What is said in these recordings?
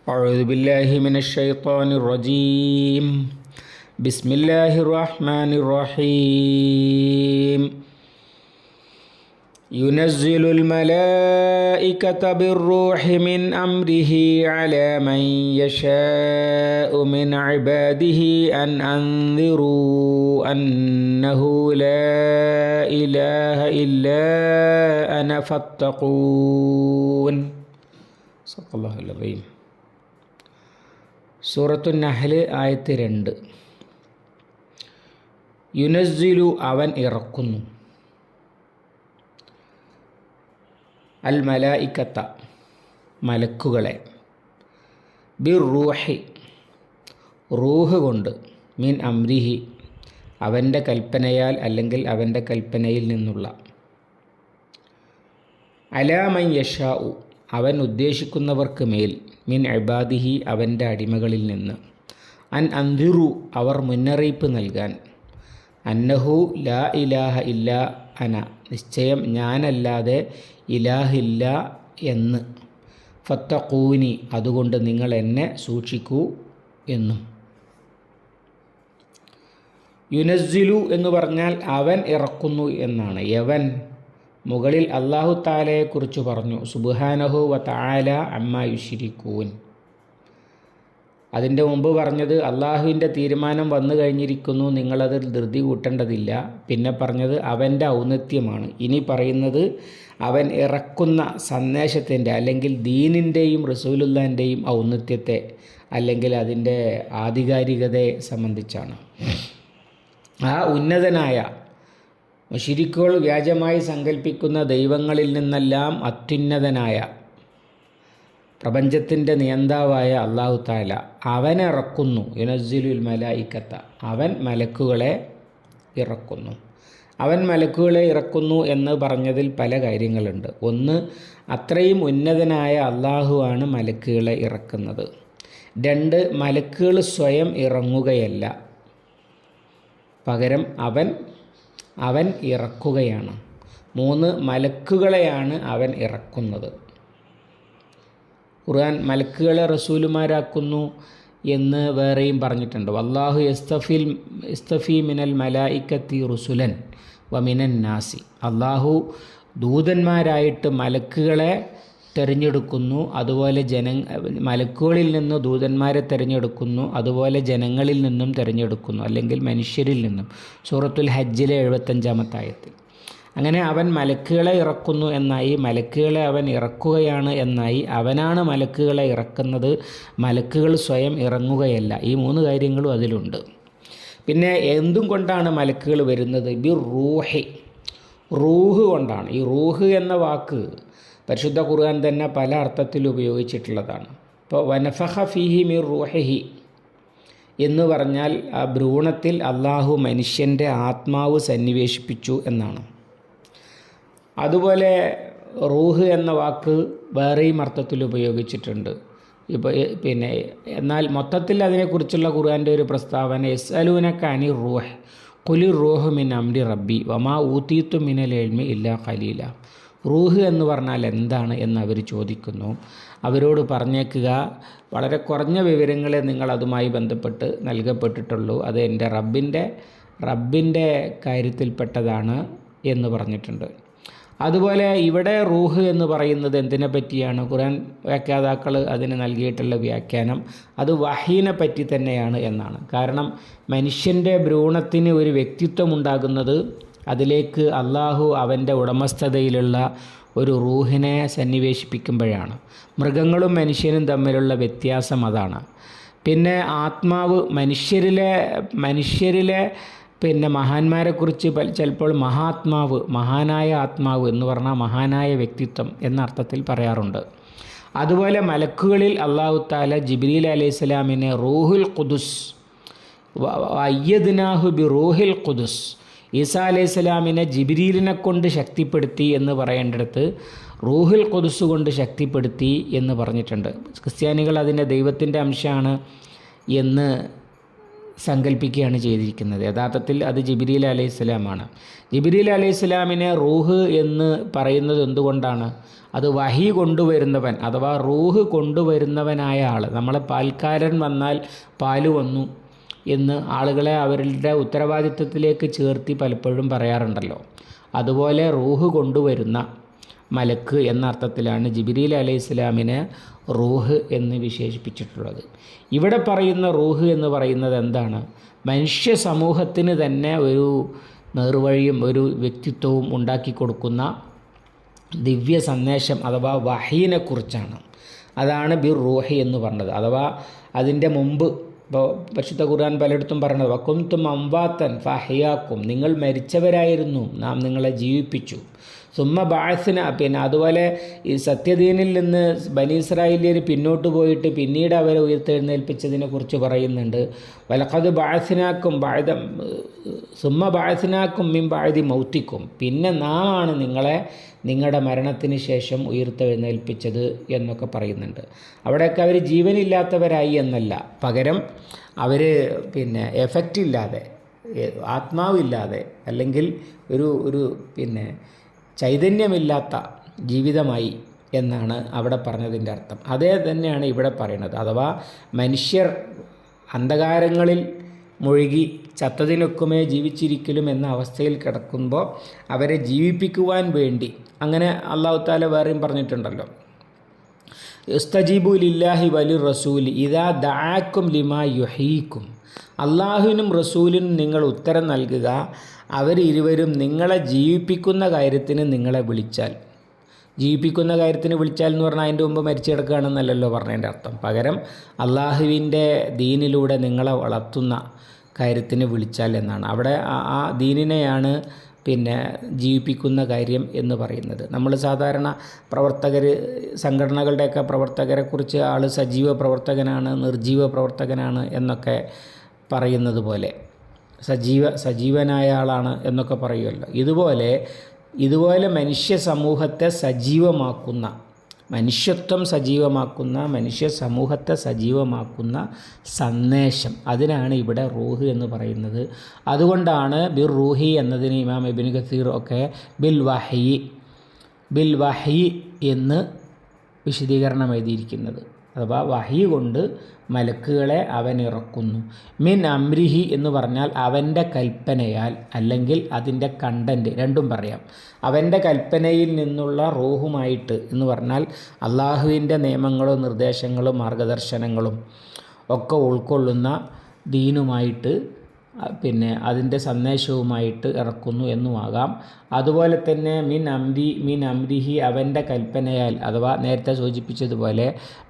أعوذ بالله من الشيطان الرجيم بسم الله الرحمن الرحيم ينزل الملائكة بالروح من أمره على من يشاء من عباده أن أنذروا أنه لا إله إلا أنا فاتقون صدق الله العظيم. സൂറത്തു നഹ്ൽ ആയത്ത് 2. യുനസ്സിലു അവൻ ഇറക്കുന്നു, അൽ മലായിക്കത്ത മലക്കുകളെ, ബിർ റൂഹി റൂഹ് കൊണ്ട്, മിൻ അംരിഹി അവൻ്റെ കൽപ്പനയാൽ അല്ലെങ്കിൽ അവൻ്റെ കൽപ്പനയിൽ നിന്നുള്ള, അലാ മൻ യശാഉ അവൻ ഉദ്ദേശിക്കുന്നവർക്ക് മേൽ, മിൻ ഇബാദിഹി അവൻ്റെ അടിമകളിൽ നിന്ന്, അൻ അൻദിറു അവർ മുന്നറിയിപ്പ് നൽകാൻ, അന്നഹു ലാ ഇലാഹ ഇല്ലാ അന നിശ്ചയം ഞാനല്ലാതെ ഇലാഹില്ല എന്ന്, ഫത്തഖൂനി അതുകൊണ്ട് നിങ്ങൾ എന്നെ സൂക്ഷിക്കൂ എന്നും. യുനസ്സിലു എന്ന് പറഞ്ഞാൽ അവൻ ഇറക്കുന്നു എന്നാണ്. യവൻ മുകളിൽ അല്ലാഹു തആലയെക്കുറിച്ച് പറഞ്ഞു, സുബ്ഹാനഹു വ തആല അമ്മാ യുശ്രികൂൻ. അതിൻ്റെ മുമ്പ് പറഞ്ഞത് അള്ളാഹുവിൻ്റെ തീരുമാനം വന്നു കഴിഞ്ഞിരിക്കുന്നു, നിങ്ങളതിൽ ധൃതി കൂട്ടേണ്ടതില്ല. പിന്നെ പറഞ്ഞത് അവൻ്റെ ഔന്നത്യമാണ്. ഇനി പറയുന്നത് അവൻ ഇറക്കുന്ന സന്ദേശത്തിൻ്റെ അല്ലെങ്കിൽ ദീനിൻ്റെയും റസൂലുള്ളാഹിൻ്റെയും ഔന്നത്യത്തെ അല്ലെങ്കിൽ അതിൻ്റെ ആധികാരികതയെ സംബന്ധിച്ചാണ്. ആ ഉന്നതനായ, മുശ്രിക്കുകൾ വ്യാജമായി സങ്കല്പിക്കുന്ന ദൈവങ്ങളിൽ നിന്നെല്ലാം അത്യുന്നതനായ പ്രപഞ്ചത്തിൻ്റെ നിയന്താവായ അല്ലാഹു തആല അവനിറക്കുന്നു. യുനസ്സിലുൽ മലായിക്കത്ത അവൻ മലക്കുകളെ ഇറക്കുന്നു. അവൻ മലക്കുകളെ ഇറക്കുന്നു എന്ന് പറഞ്ഞതിൽ പല കാര്യങ്ങളുണ്ട്. ഒന്ന്, അത്രയും ഉന്നതനായ അള്ളാഹുവാണ് മലക്കുകളെ ഇറക്കുന്നത്. 2, മലക്കുകൾ സ്വയം ഇറങ്ങുകയല്ല, പകരം അവൻ ഇറക്കുകയാണ്. 3, മലക്കുകളെയാണ് അവൻ ഇറക്കുന്നത്. ഖുർആൻ മലക്കുകളെ റസൂലുമാരാക്കുന്നു എന്ന് വേറെയും പറഞ്ഞിട്ടുണ്ട്. വല്ലാഹു യസ്തഫി മിനൽ മലായിക്കത്തി റുസുലൻ വ മിനൻ നാസി. അള്ളാഹു ദൂതന്മാരായിട്ട് മലക്കുകളെ തിരഞ്ഞെടുക്കുന്നു, അതുപോലെ മലക്കുകളിൽ നിന്ന് ദൂതന്മാരെ തിരഞ്ഞെടുക്കുന്നു, അതുപോലെ ജനങ്ങളിൽ നിന്നും തിരഞ്ഞെടുക്കുന്നു, അല്ലെങ്കിൽ മനുഷ്യരിൽ നിന്നും. സൂറത്തുൽ ഹജ്ജിലെ 75-ാമത്തെ ആയത്തിൽ. അങ്ങനെ അവൻ മലക്കുകളെ ഇറക്കുന്നു എന്നായി, മലക്കുകളെ അവൻ ഇറക്കുകയാണ് എന്നായി. അവനാണ് മലക്കുകളെ ഇറക്കുന്നത്, മലക്കുകൾ സ്വയം ഇറങ്ങുകയല്ല. ഈ 3 കാര്യങ്ങളും അതിലുണ്ട്. പിന്നെ എന്തും കൊണ്ടാണ് മലക്കുകൾ വരുന്നത്? ബിർ റൂഹി റൂഹ് കൊണ്ടാണ്. ഈ റൂഹ് എന്ന വാക്ക് പരിശുദ്ധ ഖുർആൻ തന്നെ പല അർത്ഥത്തിൽ ഉപയോഗിച്ചിട്ടുള്ളതാണ്. ഇപ്പോൾ വനഫഖ ഫീഹി മിർ റൂഹിഹി എന്ന് പറഞ്ഞാൽ ആ ഭ്രൂണത്തിൽ അള്ളാഹു മനുഷ്യൻ്റെ ആത്മാവ് സന്നിവേശിപ്പിച്ചു എന്നാണ്. അതുപോലെ റൂഹ് എന്ന വാക്ക് വേറെയും അർത്ഥത്തിൽ ഉപയോഗിച്ചിട്ടുണ്ട്. പിന്നെ എന്നാൽ മൊത്തത്തിൽ അതിനെക്കുറിച്ചുള്ള ഖുർആൻ്റെ ഒരു പ്രസ്താവന, യസ്അലൂനക അനി റൂഹ് ഖുലി റൂഹു മിൻ അംരി റബ്ബി വമാ ഊതീതു മിനൽ ഇൽമി ഇല്ലാ ഖലീല. റൂഹ് എന്ന് പറഞ്ഞാൽ എന്താണ് എന്ന് അവർ ചോദിക്കുന്നു. അവരോട് പറഞ്ഞേക്കുക, വളരെ കുറഞ്ഞ വിവരങ്ങളെ നിങ്ങൾ അതുമായി ബന്ധപ്പെട്ട് നൽകപ്പെട്ടിട്ടുള്ളൂ, അത് എൻ്റെ റബ്ബിൻ്റെ കാര്യത്തിൽപ്പെട്ടതാണ് എന്ന് പറഞ്ഞിട്ടുണ്ട്. അതുപോലെ ഇവിടെ റൂഹ് എന്ന് പറയുന്നത് എന്തിനെ പറ്റിയാണ്? ഖുർആൻ വ്യാഖ്യാതാക്കൾ അതിന് നൽകിയിട്ടുള്ള വ്യാഖ്യാനം അത് വഹീനെ പറ്റി തന്നെയാണ് എന്നാണ്. കാരണം മനുഷ്യൻ്റെ ഭ്രൂണത്തിന് ഒരു വ്യക്തിത്വം ഉണ്ടാകുന്നത് അതിലേക്ക് അള്ളാഹു അവൻ്റെ ഉടമസ്ഥതയിലുള്ള ഒരു റൂഹിനെ സന്നിവേശിപ്പിക്കുമ്പോഴാണ്. മൃഗങ്ങളും മനുഷ്യനും തമ്മിലുള്ള വ്യത്യാസം അതാണ്. പിന്നെ ആത്മാവ് മനുഷ്യരിലെ പിന്നെ മഹാന്മാരെക്കുറിച്ച് ചിലപ്പോൾ മഹാനായ ആത്മാവ് എന്ന് പറഞ്ഞാൽ മഹാനായ വ്യക്തിത്വം എന്ന അർത്ഥത്തിൽ പറയാറുണ്ട്. അതുപോലെ മലക്കുകളിൽ അല്ലാഹു തആല ജിബ്രീൽ അലൈഹിസ്സലാമിനെ റൂഹുൽ ഖുദുസ് അയ്യദ്നാഹു ബി റൂഹിൽ ഖുദുസ്, ഈസാ അലൈഹിസ്സലാമിനെ ജിബ്രീലിനെ കൊണ്ട് ശക്തിപ്പെടുത്തി എന്ന് പറയേണ്ടിടത്ത് റൂഹുൽ ഖുദുസ് കൊണ്ട് ശക്തിപ്പെടുത്തി എന്ന് പറഞ്ഞിട്ടുണ്ട്. ക്രിസ്ത്യാനികൾ അതിനെ ദൈവത്തിൻ്റെ അംശമാണ് എന്ന് സങ്കല്പിക്കുകയാണ് ചെയ്തിരിക്കുന്നത്. യഥാർത്ഥത്തിൽ അത് ജിബ്രീൽ അലൈഹിസ്സലാമാണ്. ജിബ്രീൽ അലൈഹിസ്സലാമിനെ റൂഹ് എന്ന് പറയുന്നത് എന്തുകൊണ്ടാണ്? അത് വഹി കൊണ്ടുവരുന്നവൻ അഥവാ റൂഹ് കൊണ്ടുവരുന്നവനായ ആൾ. നമ്മളെ പാൽക്കാരൻ വന്നാൽ പാല് വന്നു എന്ന് ആളുകളെ അവരുടെ ഉത്തരവാദിത്വത്തിലേക്ക് ചേർത്തി പലപ്പോഴും പറയാറുണ്ടല്ലോ. അതുപോലെ റൂഹ് കൊണ്ടുവരുന്ന മലക്ക് എന്ന അർത്ഥത്തിലാണ് ജിബ്രീൽ അലൈഹിസ്സലാമിനെ റൂഹ് എന്ന് വിശേഷിപ്പിച്ചിട്ടുള്ളത്. ഇവിടെ പറയുന്ന റൂഹ് എന്ന് പറയുന്നത് എന്താണ്? മനുഷ്യ സമൂഹത്തിന് തന്നെ ഒരു നേർവഴിയും ഒരു വ്യക്തിത്വവും ഉണ്ടാക്കി കൊടുക്കുന്ന ദിവ്യ സന്ദേശം അഥവാ വഹീനെക്കുറിച്ചാണ്. അതാണ് ബിർ റൂഹി എന്ന് പറഞ്ഞത്. അഥവാ അതിൻ്റെ മുമ്പ് ഇപ്പോൾ പരിശുദ്ധ ഖുർആൻ പലയിടത്തും പറയണത് വകുന്തും അംവാത്തൻ ഫഅഹ്യാക്കും, നിങ്ങൾ മരിച്ചവരായിരുന്നു, നാം നിങ്ങളെ ജീവിപ്പിച്ചു. സുമ്മ ബഅസ്ന, പിന്നെ അതുപോലെ ഈ സത്യദീനിൽ നിന്ന് ബനി ഇസ്രായേലിയർ പിന്നോട്ട് പോയിട്ട് പിന്നീട് അവരെ ഉയർത്തെഴുന്നേൽപ്പിച്ചതിനെ കുറിച്ച് പറയുന്നുണ്ട്. വലഖദ് ബഅസ്നാക്കും ബഅദ സുമ്മ ബഅസ്നാക്കും മിൻ ബഅദി മൗത്തിക്കും, പിന്നെ നാം ആണ് നിങ്ങളെ നിങ്ങളുടെ മരണത്തിന് ശേഷം ഉയർത്തെഴുന്നേൽപ്പിച്ചത് എന്നൊക്കെ പറയുന്നുണ്ട്. അവിടെയൊക്കെ അവർ ജീവനില്ലാത്തവരായി എന്നല്ല, പകരം അവർ പിന്നെ എഫക്റ്റ് ഇല്ലാതെ, ആത്മാവില്ലാതെ, അല്ലെങ്കിൽ ഒരു പിന്നെ ചൈതന്യമില്ലാത്ത ജീവിതമായി എന്നാണ് അവിടെ പറഞ്ഞതിൻ്റെ അർത്ഥം. അതേ തന്നെയാണ് ഇവിടെ പറയുന്നത്. അഥവാ മനുഷ്യർ അന്ധകാരങ്ങളിൽ മുഴുകി ചത്തതിനൊക്കുമേ ജീവിച്ചിരിക്കലും എന്ന അവസ്ഥയിൽ കിടക്കുമ്പോൾ അവരെ ജീവിപ്പിക്കുവാൻ വേണ്ടി, അങ്ങനെ അല്ലാഹു തആല വേറെയും പറഞ്ഞിട്ടുണ്ടല്ലോ, ഇസ്തജീബു ലില്ലാഹി വലിർ റസൂലി ഇദാ ദഅാക്കും ലിമാ യുഹീക്കും, അള്ളാഹുവിനും റസൂലിനും നിങ്ങൾ ഉത്തരം നൽകുക, അവരിരുവരും നിങ്ങളെ ജീവിപ്പിക്കുന്ന കാര്യത്തിന് നിങ്ങളെ വിളിച്ചാൽ. ജീവിപ്പിക്കുന്ന കാര്യത്തിന് വിളിച്ചാൽ എന്ന് പറഞ്ഞാൽ അതിൻ്റെ മുമ്പ് മരിച്ചു കിടക്കുകയാണെന്നല്ലല്ലോ പറഞ്ഞതിൻ്റെ അർത്ഥം. പകരം അള്ളാഹുവിൻ്റെ ദീനിലൂടെ നിങ്ങളെ വളർത്തുന്ന കാര്യത്തിന് വിളിച്ചാൽ എന്നാണ്. അവിടെ ആ ദീനിനെയാണ് പിന്നെ ജീവിപ്പിക്കുന്ന കാര്യം എന്ന് പറയുന്നത്. നമ്മൾ സാധാരണ പ്രവർത്തകർ, സംഘടനകളുടെയൊക്കെ പ്രവർത്തകരെക്കുറിച്ച് ആൾ സജീവ പ്രവർത്തകനാണ്, നിർജീവ പ്രവർത്തകനാണ് എന്നൊക്കെ പറയുന്നത് പോലെ, സജീവനായ ആളാണ് എന്നൊക്കെ പറയുമല്ലോ. ഇതുപോലെ മനുഷ്യ സമൂഹത്തെ സജീവമാക്കുന്ന, മനുഷ്യത്വം സജീവമാക്കുന്ന, മനുഷ്യ സമൂഹത്തെ സജീവമാക്കുന്ന സന്ദേശം, അതിനാണ് ഇവിടെ റൂഹ് എന്ന് പറയുന്നത്. അതുകൊണ്ടാണ് ബിർ റൂഹി എന്നതിന് ഇമാം ഇബ്നു കസീർ ഒക്കെ ബിൽ വഹി എന്ന് വിശദീകരണം എഴുതിയിരിക്കുന്നത്. അഥവാ വഹി കൊണ്ട് മലക്കുകളെ അവൻ ഇറക്കുന്നു. മിൻ അംരിഹി എന്ന് പറഞ്ഞാൽ അവൻ്റെ കൽപ്പനയാൽ, അല്ലെങ്കിൽ അതിൻ്റെ കണ്ടൻറ്റ്, രണ്ടും പറയാം. അവൻ്റെ കൽപ്പനയിൽ നിന്നുള്ള റൂഹുമായിട്ട് എന്ന് പറഞ്ഞാൽ അള്ളാഹുവിൻ്റെ നിയമങ്ങളും നിർദ്ദേശങ്ങളും മാർഗദർശനങ്ങളും ഒക്കെ ഉൾക്കൊള്ളുന്ന ദീനുമായിട്ട്, പിന്നെ അതിൻ്റെ സന്ദേശവുമായിട്ട് ഇറക്കുന്നു എന്നുമാകാം. അതുപോലെ തന്നെ മിൻ അംരിഹി അവൻ്റെ കൽപ്പനയാൽ, അഥവാ നേരത്തെ സൂചിപ്പിച്ചതുപോലെ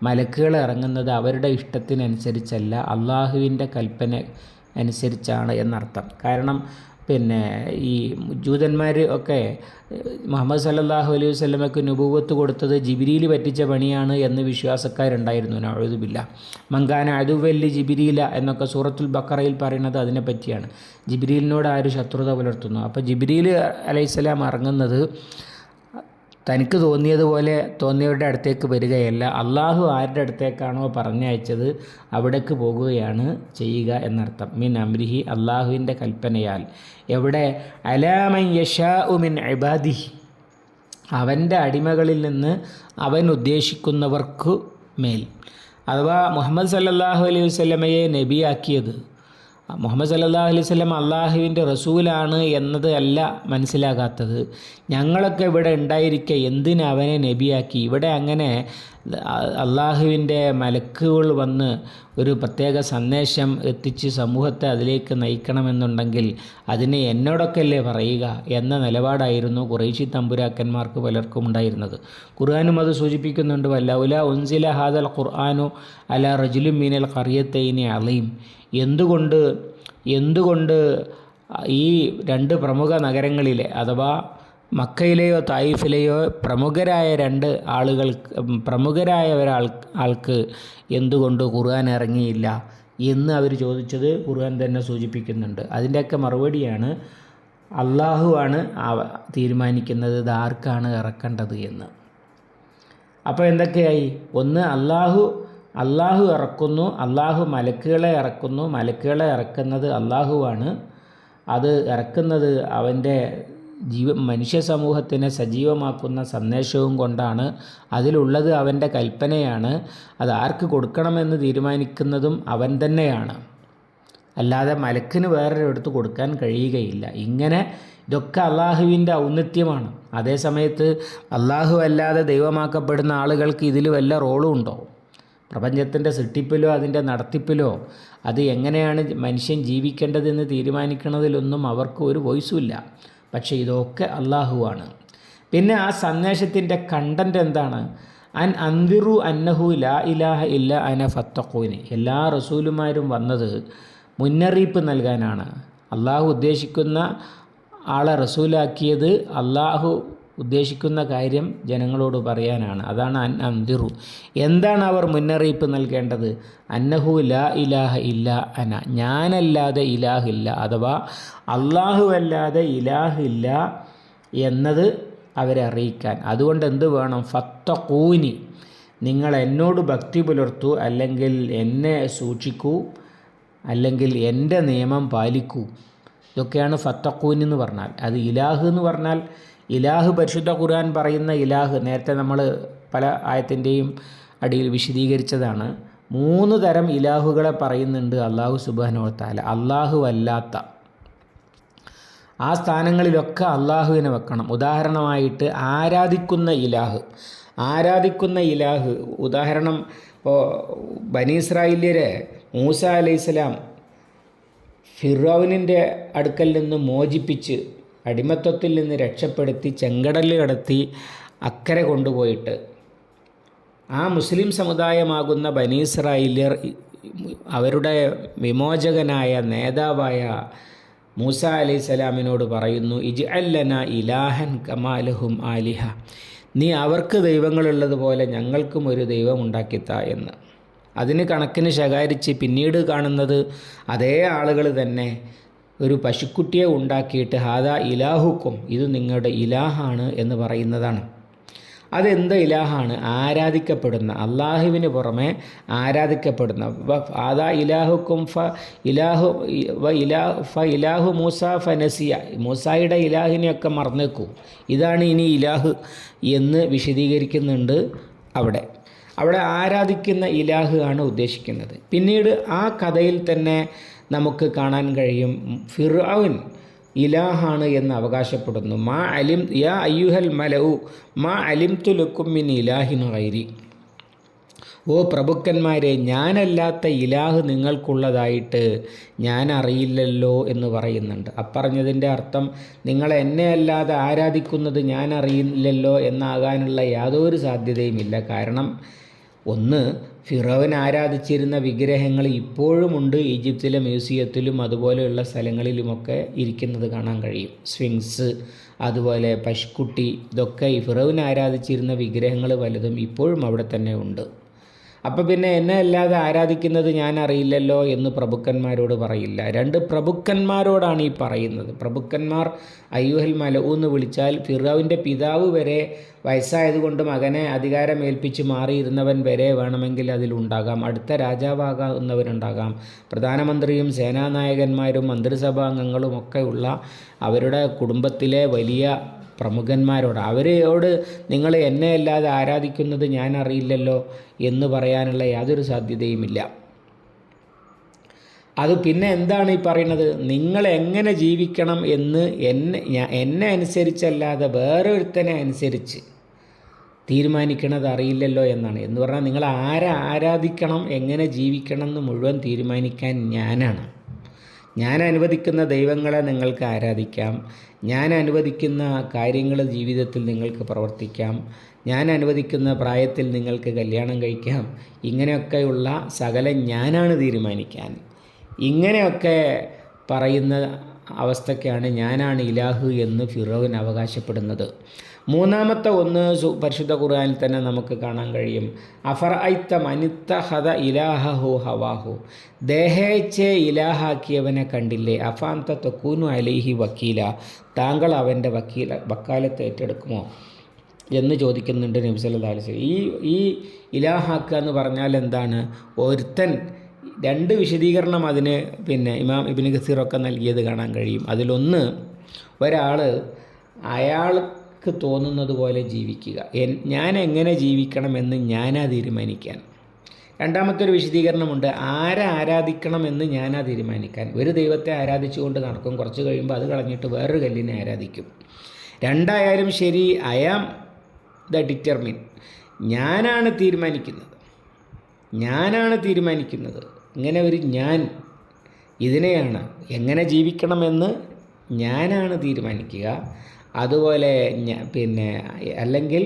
മലക്കുകൾ ഇറങ്ങുന്നത് അവരുടെ ഇഷ്ടത്തിനനുസരിച്ചല്ല, അള്ളാഹുവിൻ്റെ കൽപ്പന അനുസരിച്ചാണ് എന്നർത്ഥം. കാരണം പിന്നെ ഈ ജൂതന്മാർ ഒക്കെ മുഹമ്മദ് സല്ലല്ലാഹു അലൈഹി വസല്ലമയ്ക്ക് നുബുവത്ത് കൊടുത്തത് ജിബ്രീൽ പറ്റിച്ച പണിയാണ് എന്ന് വിശ്വാസക്കാരുണ്ടായിരുന്നു. നഊദു ബില്ലാഹ്. മങ്കാന അദുവല്ലി ജിബ്രീല എന്നൊക്കെ സൂറത്തുൽ ബഖറയിൽ പറയുന്നത് അതിനെപ്പറ്റിയാണ്. ജിബ്രീലിനോട് ആര് ശത്രുത പുലർത്തുന്നു. അപ്പോൾ ജിബ്രീൽ അലൈഹിസ്സലാം ഇറങ്ങുന്നത് തനിക്ക് തോന്നിയതുപോലെ തോന്നിയവരുടെ അടുത്തേക്ക് വരികയല്ല, അള്ളാഹു ആരുടെ അടുത്തേക്കാണോ പറഞ്ഞയച്ചത് അവിടേക്ക് പോകുകയാണ് ചെയ്യുക എന്നർത്ഥം. മിൻ അംരിഹി അള്ളാഹുവിൻ്റെ കൽപ്പനയാൽ. എവിടെ? അലാ മൻ യശാഉ മിൻ ഇബാദിഹി അവൻ്റെ അടിമകളിൽ നിന്ന് അവൻ ഉദ്ദേശിക്കുന്നവർക്ക് മേൽ. അഥവാ മുഹമ്മദ് സല്ലല്ലാഹു അലൈഹി വസല്ലമയെ നബിയാക്കിയത്, മുഹമ്മദ് സല്ലല്ലാഹു അലൈഹി വസല്ലം അള്ളാഹുവിൻ്റെ റസൂലാണ് എന്നത് അല്ല മനസ്സിലാകാത്തത്. ഞങ്ങളൊക്കെ ഇവിടെ ഉണ്ടായിരിക്കെ എന്തിന് അവനെ നബിയാക്കി? ഇവിടെ അങ്ങനെ അള്ളാഹുവിൻ്റെ മലക്കുകൾ വന്ന് ഒരു പ്രത്യേക സന്ദേശം എത്തിച്ച് സമൂഹത്തെ അതിലേക്ക് നയിക്കണമെന്നുണ്ടെങ്കിൽ അതിനെ എന്നോടൊക്കെ അല്ലേ പറയുക എന്ന നിലപാടായിരുന്നു ഖുറൈശി തമ്പുരാക്കന്മാർക്ക് പലർക്കും ഉണ്ടായിരുന്നത്. ഖുർആനും അത് സൂചിപ്പിക്കുന്നുണ്ട്. വലൗലാ ഉൻസില ഹാദൽ ഖുർആനു അലാ റജുലിൻ മിനൽ ഖറിയത്തൈനി അളീം. എന്തുകൊണ്ട് ഈ രണ്ട് പ്രമുഖ നഗരങ്ങളിലെ, അഥവാ മക്കയിലെയോ തായിഫിലെയോ പ്രമുഖരായ ഒരാൾക്ക് എന്തുകൊണ്ട് ഖുർആൻ ഇറങ്ങിയില്ല എന്ന് അവർ ചോദിച്ചത് ഖുർആൻ തന്നെ സൂചിപ്പിക്കുന്നുണ്ട്. അതിൻ്റെയൊക്കെ മറുപടിയാണ് അള്ളാഹു ആണ് തീരുമാനിക്കുന്നത് ഇത് ആർക്കാണ് ഇറക്കേണ്ടത് എന്ന്. അപ്പോൾ എന്തൊക്കെയായി? ഒന്ന്, അള്ളാഹു അള്ളാഹു ഇറക്കുന്നു, അള്ളാഹു മലക്കുകളെ ഇറക്കുന്നു, മലക്കുകളെ ഇറക്കുന്നത് അള്ളാഹുവാണ്. അത് ഇറക്കുന്നത് അവൻ്റെ മനുഷ്യ സമൂഹത്തിനെ സജീവമാക്കുന്ന സന്ദേശവും കൊണ്ടാണ്. അതിലുള്ളത് അവൻ്റെ കൽപ്പനയാണ്. അത് ആർക്ക് കൊടുക്കണമെന്ന് തീരുമാനിക്കുന്നതും അവൻ തന്നെയാണ്. അല്ലാതെ മലക്കിന് വേറൊരിടത്ത് കൊടുക്കാൻ കഴിയുകയില്ല. ഇങ്ങനെ ഇതൊക്കെ അള്ളാഹുവിൻ്റെ ഔന്നത്യമാണ്. അതേ സമയത്ത് അള്ളാഹു അല്ലാതെ ദൈവമാക്കപ്പെടുന്ന ആളുകൾക്ക് ഇതിൽ വല്ല റോളും ഉണ്ടോ? പ്രപഞ്ചത്തിൻ്റെ സൃഷ്ടിപ്പിലോ അതിൻ്റെ നടത്തിപ്പിലോ അത് എങ്ങനെയാണ് മനുഷ്യൻ ജീവിക്കേണ്ടതെന്ന് തീരുമാനിക്കുന്നതിലൊന്നും അവർക്ക് ഒരു വോയിസും ഇല്ല. പക്ഷേ ഇതൊക്കെ അള്ളാഹുവാണ്. പിന്നെ ആ സന്ദേശത്തിൻ്റെ കണ്ടൻറ്റ് എന്താണ്? അൻവിറു അന്നഹു ലാ ഇലാഹ ഇല്ല അന ഫത്തഖൂനി. എല്ലാ റസൂലുമാരും വന്നത് മുന്നറിയിപ്പ് നൽകാനാണ്. അള്ളാഹു ഉദ്ദേശിക്കുന്ന ആളെ റസൂലാക്കിയത് അള്ളാഹു ഉദ്ദേശിക്കുന്ന കാര്യം ജനങ്ങളോട് പറയാനാണ്. അതാണ് അൻദിറു. എന്താണ് അവർ മുന്നറിയിപ്പ് നൽകേണ്ടത്? അന്നഹു ലാ ഇലാഹ ഇല്ല അന, ഞാനല്ലാതെ ഇലാഹില്ല, അഥവാ അള്ളാഹു അല്ലാതെ ഇലാഹില്ല എന്നത് അവരെ അറിയിക്കാൻ. അതുകൊണ്ട് എന്ത് വേണം? ഫത്തഖൂനി, നിങ്ങൾ എന്നോട് ഭക്തി പുലർത്തൂ, അല്ലെങ്കിൽ എന്നെ സൂക്ഷിക്കൂ, അല്ലെങ്കിൽ എൻ്റെ നിയമം പാലിക്കൂ. ഇതൊക്കെയാണ് ഫത്തഖൂനി എന്ന് പറഞ്ഞാൽ. അത് ഇലാഹ് എന്ന് പറഞ്ഞാൽ, ഇലാഹ് പരിശുദ്ധ ഖുർആൻ പറയുന്ന ഇലാഹ് നേരത്തെ നമ്മൾ പല ആയത്തിൻ്റെയും അടിയിൽ വിശദീകരിച്ചതാണ്. 3 തരം ഇലാഹുകളെ പറയുന്നുണ്ട് അല്ലാഹു സുബ്ഹാനഹു വ തആല. അല്ലാഹു അല്ലാത്ത ആ സ്ഥാനങ്ങളിലൊക്കെ അള്ളാഹുവിനെ വെക്കണം. ഉദാഹരണമായിട്ട് ആരാധിക്കുന്ന ഇലാഹ് ഉദാഹരണം, ഇപ്പോൾ ബനി ഇസ്രായേല്യരെ മൂസ അലൈഹിസ്സലാം ഫിർഔനിൻ്റെ അടുക്കൽ നിന്ന് മോചിപ്പിച്ച് അടിമത്വത്തിൽ നിന്ന് രക്ഷപ്പെടുത്തി ചെങ്കടലിൽ കടത്തി അക്കരെ കൊണ്ടുപോയിട്ട് ആ മുസ്ലിം സമുദായമാകുന്ന ബനി ഇസ്രായേല്യർ അവരുടെ വിമോചകനായ നേതാവായ മൂസ അലൈഹിസ്സലാമിനോട് പറയുന്നു, ഇജ്അൽ ലനാ ഇലാഹൻ കമാ ലഹും ആലിഹ, നീ അവർക്ക് ദൈവങ്ങളുള്ളതുപോലെ ഞങ്ങൾക്കും ഒരു ദൈവം ഉണ്ടാക്കിത്താ എന്ന്. അതിന് കണക്കിന് ശകാരിച്ച് പിന്നീട് കാണുന്നത് അതേ ആളുകൾ തന്നെ ഒരു പശുക്കുട്ടിയെ ഉണ്ടാക്കിയിട്ട് ഹാദാ ഇലാഹുക്കും, ഇത് നിങ്ങളുടെ ഇലാഹാണ് എന്ന് പറയുന്നതാണ്. അതെന്ത് ഇലാഹാണ്? ആരാധിക്കപ്പെടുന്ന, അള്ളാഹുവിന് പുറമെ ആരാധിക്കപ്പെടുന്ന. ഹാദാ ഇലാഹുക്കും ഇലാഹു മൂസ ഫനസിയ, മൂസായുടെ ഇലാഹിനെയൊക്കെ മറന്നേക്കൂ, ഇതാണ് ഇനി ഇലാഹ് എന്ന് വിശദീകരിക്കുന്നുണ്ട്. അവിടെ ആരാധിക്കുന്ന ഇലാഹ് ആണ് ഉദ്ദേശിക്കുന്നത്. പിന്നീട് ആ കഥയിൽ തന്നെ നമുക്ക് കാണാൻ കഴിയും ഫിർഔൻ ഇലാഹാണ് എന്ന് അവകാശപ്പെടുന്നു. യാ അയ്യുഹൽ മലഉ മാ അലിംതു ലക്കും മിൻ ഇലാഹിൻ ഗൈരി, ഓ പ്രഭുക്കന്മാരെ, ഞാനല്ലാത്ത ഇലാഹ് നിങ്ങൾക്കുള്ളതായിട്ട് ഞാൻ അറിയില്ലല്ലോ എന്ന് പറയുന്നുണ്ട്. അപ്പറഞ്ഞതിൻ്റെ അർത്ഥം നിങ്ങൾ എന്നെ അല്ലാതെ ആരാധിക്കുന്നത് ഞാൻ അറിയില്ലല്ലോ എന്നാകാനുള്ള യാതൊരു സാധ്യതയുമില്ല. കാരണം ഒന്ന്, ഫിറോവൻ ആരാധിച്ചിരുന്ന വിഗ്രഹങ്ങൾ ഇപ്പോഴുമുണ്ട്. ഈജിപ്തിലെ മ്യൂസിയത്തിലും അതുപോലെയുള്ള സ്ഥലങ്ങളിലുമൊക്കെ ഇരിക്കുന്നത് കാണാൻ കഴിയും. സ്ഫിങ്സ്, അതുപോലെ പശുക്കുട്ടി, ഇതൊക്കെ ഈ ഫിറോവൻ ആരാധിച്ചിരുന്ന വിഗ്രഹങ്ങൾ പലതും ഇപ്പോഴും അവിടെ തന്നെ ഉണ്ട്. അപ്പോൾ പിന്നെ എന്നെ അല്ലാതെ ആരാധിക്കുന്നത് ഞാൻ അറിയില്ലല്ലോ എന്ന് പ്രഭുക്കന്മാരോട് പറയില്ല. 2 പ്രഭുക്കന്മാരോടാണ് ഈ പറയുന്നത്. പ്രഭുക്കന്മാർ അയ്യുഹൽ മലഊ എന്ന് വിളിച്ചാൽ ഫിർഔൻ്റെ പിതാവ് വരെ വയസ്സായതുകൊണ്ട് മകനെ അധികാരമേൽപ്പിച്ച് മാറിയിരുന്നവൻ വരെ വേണമെങ്കിൽ അതിലുണ്ടാകാം. അടുത്ത രാജാവാകുന്നവരുണ്ടാകാം. പ്രധാനമന്ത്രിയും സേനാനായകന്മാരും മന്ത്രിസഭാംഗങ്ങളും ഒക്കെ ഉള്ള അവരുടെ കുടുംബത്തിലെ വലിയ പ്രമുഖന്മാരോട്, അവരോട് നിങ്ങൾ എന്നെ അല്ലാതെ ആരാധിക്കുന്നത് ഞാൻ അറിയില്ലല്ലോ എന്ന് പറയാനുള്ള യാതൊരു സാധ്യതയുമില്ല. അത് പിന്നെ എന്താണ് ഈ പറയുന്നത്? നിങ്ങൾ എങ്ങനെ ജീവിക്കണം എന്ന് എന്നെ അനുസരിച്ചല്ലാതെ വേറൊരുത്തനെ അനുസരിച്ച് തീരുമാനിക്കണത് അറിയില്ലല്ലോ എന്നാണ്. എന്ന് പറഞ്ഞാൽ നിങ്ങൾ ആരാധിക്കണം, എങ്ങനെ ജീവിക്കണം എന്ന് മുഴുവൻ തീരുമാനിക്കാൻ ഞാനാണ്. ഞാൻ അനുവദിക്കുന്ന ദൈവങ്ങളെ നിങ്ങൾക്ക് ആരാധിക്കാം, ഞാൻ അനുവദിക്കുന്ന കാര്യങ്ങൾ ജീവിതത്തിൽ നിങ്ങൾക്ക് പ്രവർത്തിക്കാം, ഞാൻ അനുവദിക്കുന്ന പ്രായത്തിൽ നിങ്ങൾക്ക് കല്യാണം കഴിക്കാം. ഇങ്ങനെയൊക്കെയുള്ള സകലം ഞാനാണ് തീരുമാനിക്കാൻ. ഇങ്ങനെയൊക്കെ പറയുന്ന അവസ്ഥയ്ക്കാണ് ഞാനാണ് ഇലാഹ് എന്ന് ഫിറോൻ അവകാശപ്പെടുന്നത്. മൂന്നാമത്തെ ഒന്ന് പരിശുദ്ധ ഖുർആനിൽ തന്നെ നമുക്ക് കാണാൻ കഴിയും. അഫറഅയ്ത മനിത്തഖദ ഇലാഹഹു ഹവാഹു, ദേഹേച്ഛയെ ഇലാഹാക്കിയവനെ കണ്ടില്ലേ? അഫാന്ത തകൂനു അലൈഹി വക്കീല, താങ്കൾ അവൻ്റെ വക്കാലത്ത് ഏറ്റെടുക്കുമോ? എന്ന് ചോദിക്കുന്നുണ്ട് നബി സല്ലല്ലാഹു അലൈഹി വസല്ലം. ഈ ഇലാഹാക്കുക എന്ന് പറഞ്ഞാൽ എന്താണ്? ഒരുത്തൻ രണ്ട് വിശദീകരണം അതിന് ഇമാം ഇബ്നു കസീറൊക്കെ നൽകിയത് കാണാൻ കഴിയും. അതിലൊന്ന്, ഒരാൾ അയാൾക്ക് തോന്നുന്നത് പോലെ ജീവിക്കുക, ഞാൻ എങ്ങനെ ജീവിക്കണമെന്ന് ഞാനാ തീരുമാനിക്കാൻ. രണ്ടാമത്തെ ഒരു വിശദീകരണമുണ്ട്, ആരെ ആരാധിക്കണമെന്ന് ഞാനാ തീരുമാനിക്കാൻ. ഒരു ദൈവത്തെ ആരാധിച്ചുകൊണ്ട് നടക്കും, കുറച്ച് കഴിയുമ്പോൾ അത് കളഞ്ഞിട്ട് വേറൊരു കല്ലിനെ ആരാധിക്കും. രണ്ടായാലും ശരി, ഐ ആം ദ ഡിറ്റർമിൻ, ഞാനാണ് തീരുമാനിക്കുന്നത്. ഇങ്ങനെ ഒരു ഞാൻ, ഇതിനെയാണ് എങ്ങനെ ജീവിക്കണമെന്ന് ഞാനാണ് തീരുമാനിക്കുക. അതുപോലെ അല്ലെങ്കിൽ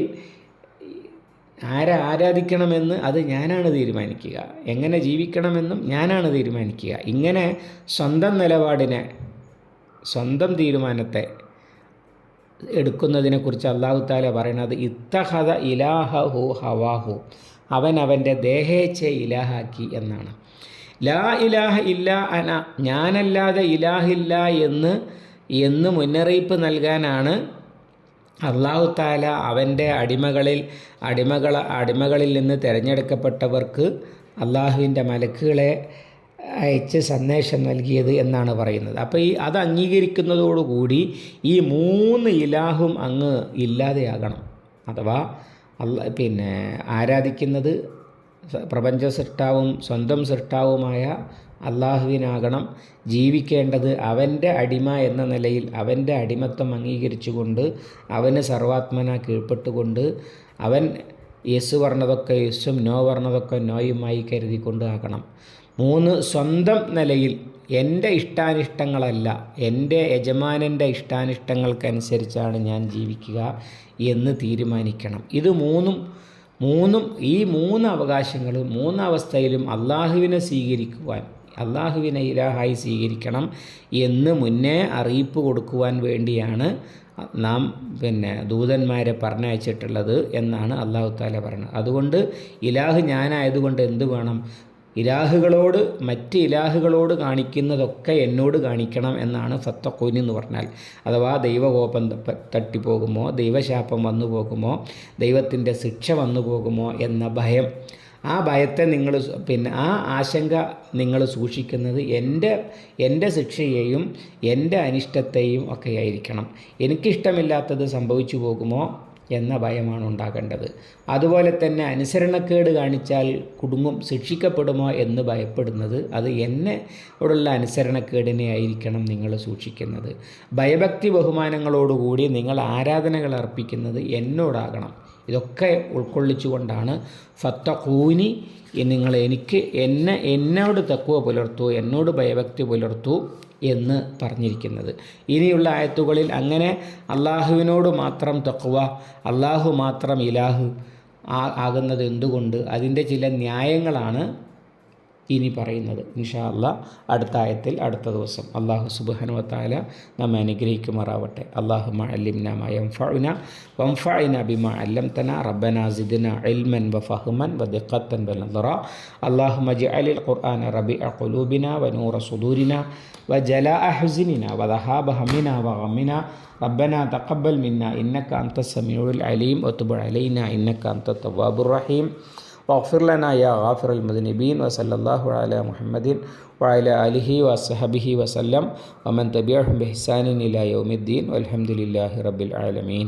ആരെ ആരാധിക്കണമെന്ന് അത് ഞാനാണ് തീരുമാനിക്കുക, എങ്ങനെ ജീവിക്കണമെന്നും ഞാനാണ് തീരുമാനിക്കുക. ഇങ്ങനെ സ്വന്തം നിലപാടിനെ, സ്വന്തം തീരുമാനത്തെ എടുക്കുന്നതിനെക്കുറിച്ച് അല്ലാഹു തആല പറയുന്നത് ഇത്തഖദ ഇലാഹഹു ഹവാഹു, അവൻ അവൻ്റെ ദേഹേച്ഛയെ ഇലാഹാക്കി എന്നാണ്. ലാ ഇലാഹ ഇല്ലാ അന, ഞാനല്ലാതെ ഇലാഹില്ല എന്ന് മുന്നറിയിപ്പ് നൽകാനാണ് അല്ലാഹു തആല അവൻ്റെ അടിമകളിൽ നിന്ന് തിരഞ്ഞെടുക്കപ്പെട്ടവർക്ക് അള്ളാഹുവിൻ്റെ മലക്കുകളെ അയച്ച് സന്ദേശം നൽകിയത് എന്നാണ് പറയുന്നത്. അപ്പോൾ അത് അംഗീകരിക്കുന്നതോടുകൂടി ഈ 3 ഇലാഹും അങ്ങ് ഇല്ലാതെയാകണം. അഥവാ ആരാധിക്കുന്നത് പ്രപഞ്ച സൃഷ്ടാവും സ്വന്തം സൃഷ്ടാവുമായ അള്ളാഹുവിനാകണം. ജീവിക്കേണ്ടത് അവൻ്റെ അടിമ എന്ന നിലയിൽ അവൻ്റെ അടിമത്വം അംഗീകരിച്ചുകൊണ്ട് അവന് സർവാത്മന കീഴ്പ്പെട്ടുകൊണ്ട് അവൻ യെസ് പറഞ്ഞതൊക്കെ യെസ്സും നോ പറഞ്ഞതൊക്കെ നോയുമായി കരുതിക്കൊണ്ട് ആകണം. 3, സ്വന്തം നിലയിൽ എൻ്റെ ഇഷ്ടാനിഷ്ടങ്ങളല്ല, എൻ്റെ യജമാനൻ്റെ ഇഷ്ടാനിഷ്ടങ്ങൾക്കനുസരിച്ചാണ് ഞാൻ ജീവിക്കുക എന്ന് തീരുമാനിക്കണം. ഇത് മൂന്നും ഈ 3 അവകാശങ്ങളും 3 അവസ്ഥയിലും അള്ളാഹുവിനെ സ്വീകരിക്കുവാൻ, അള്ളാഹുവിനെ ഇലാഹായി സ്വീകരിക്കണം എന്ന് മുന്നേ അറിയിപ്പ് കൊടുക്കുവാൻ വേണ്ടിയാണ് നാം ദൂതന്മാരെ പറഞ്ഞയച്ചിട്ടുള്ളത് എന്നാണ് അല്ലാഹു തആല പറയുന്നത്. അതുകൊണ്ട് ഇലാഹ് ഞാനായതുകൊണ്ട് എന്ത് വേണം? മറ്റ് ഇലാഹുകളോട് കാണിക്കുന്നതൊക്കെ എന്നോട് കാണിക്കണം എന്നാണ് ഫത്തഖൂനി എന്ന് പറഞ്ഞാൽ. അഥവാ ദൈവകോപം തട്ടിപ്പോകുമോ, ദൈവശാപം വന്നു പോകുമോ, ദൈവത്തിൻ്റെ ശിക്ഷ വന്നു പോകുമോ എന്ന ഭയം, ആ ഭയത്തെ നിങ്ങൾ ആ ആശങ്ക നിങ്ങൾ സൂക്ഷിക്കുന്നത് എൻ്റെ ശിക്ഷയെയും എൻ്റെ അനിഷ്ടത്തെയും ഒക്കെ ആയിരിക്കണം. എനിക്കിഷ്ടമില്ലാത്തത് സംഭവിച്ചു പോകുമോ എന്ന ഭയമാണ് ഉണ്ടാകേണ്ടത്. അതുപോലെ തന്നെ അനുസരണക്കേട് കാണിച്ചാൽ കുടുങ്ങും, ശിക്ഷിക്കപ്പെടുമോ എന്ന് ഭയപ്പെടുന്നത്, അത് എന്നോടുള്ള അനുസരണക്കേടിനെ ആയിരിക്കണം നിങ്ങൾ സൂക്ഷിക്കുന്നത്. ഭയഭക്തി ബഹുമാനങ്ങളോടുകൂടി നിങ്ങൾ ആരാധനകൾ അർപ്പിക്കുന്നത് എന്നോടാകണം. ഇതൊക്കെ ഉൾക്കൊള്ളിച്ചുകൊണ്ടാണ് ഫത്തഖൂനി, നിങ്ങൾ എന്നോട് തഖ്വ പുലർത്തൂ, എന്നോട് ഭയഭക്തി പുലർത്തൂ എന്ന് പറഞ്ഞിരിക്കുന്നത്. ഇനിയുള്ള ആയത്തുകളിൽ അങ്ങനെ അള്ളാഹുവിനോട് മാത്രം തഖ്വ, അള്ളാഹു മാത്രം ഇലാഹ് ആകുന്നത് എന്തുകൊണ്ട്, അതിൻ്റെ ചില ന്യായങ്ങളാണ് ഇനി പറയുന്നത്. ഇൻഷാ അല്ലാഹ് അടുത്ത ആയത്തിൽ അടുത്ത ദിവസം അല്ലാഹു സുബ്ഹാനഹു വ തആല നമ്മെ അനുഗ്രഹിക്കുമാറാവട്ടെ. അല്ലാഹുമ്മ അല്ലിംനാ മാ യൻഫഉനാ വൻഫഅനാ ബിമാ അല്ലംതനാ റബ്ബനാ സിദ്നാ ഇൽമൻ വഫഹ്മൻ വദിഖത്തൻ വനദറ. അല്ലാഹുമ്മ ജഅലിൽ ഖുർആന റബീഅ ഖുലൂബിനാ വനൂറ സുദൂരിനാ വജലാഅ ഹുസ്നിനാ വദഹാബ ഹമ്മിനാ വഗമ്മിനാ. റബ്ബനാ തഖബ്ബൽ മിന്നാ ഇന്നക അൻതസ് സമീഉൽ അലീം വതുബ് അലൈനാ ഇന്നക അൻതത് തവ്വാബുർ റഹീം. واغفر لنا يا غافر المذنبين. وصلى الله على محمد وعلى آله وصحبه وسلم ومن تبعهم بإحسان إلى يوم الدين والحمد لله رب العالمين.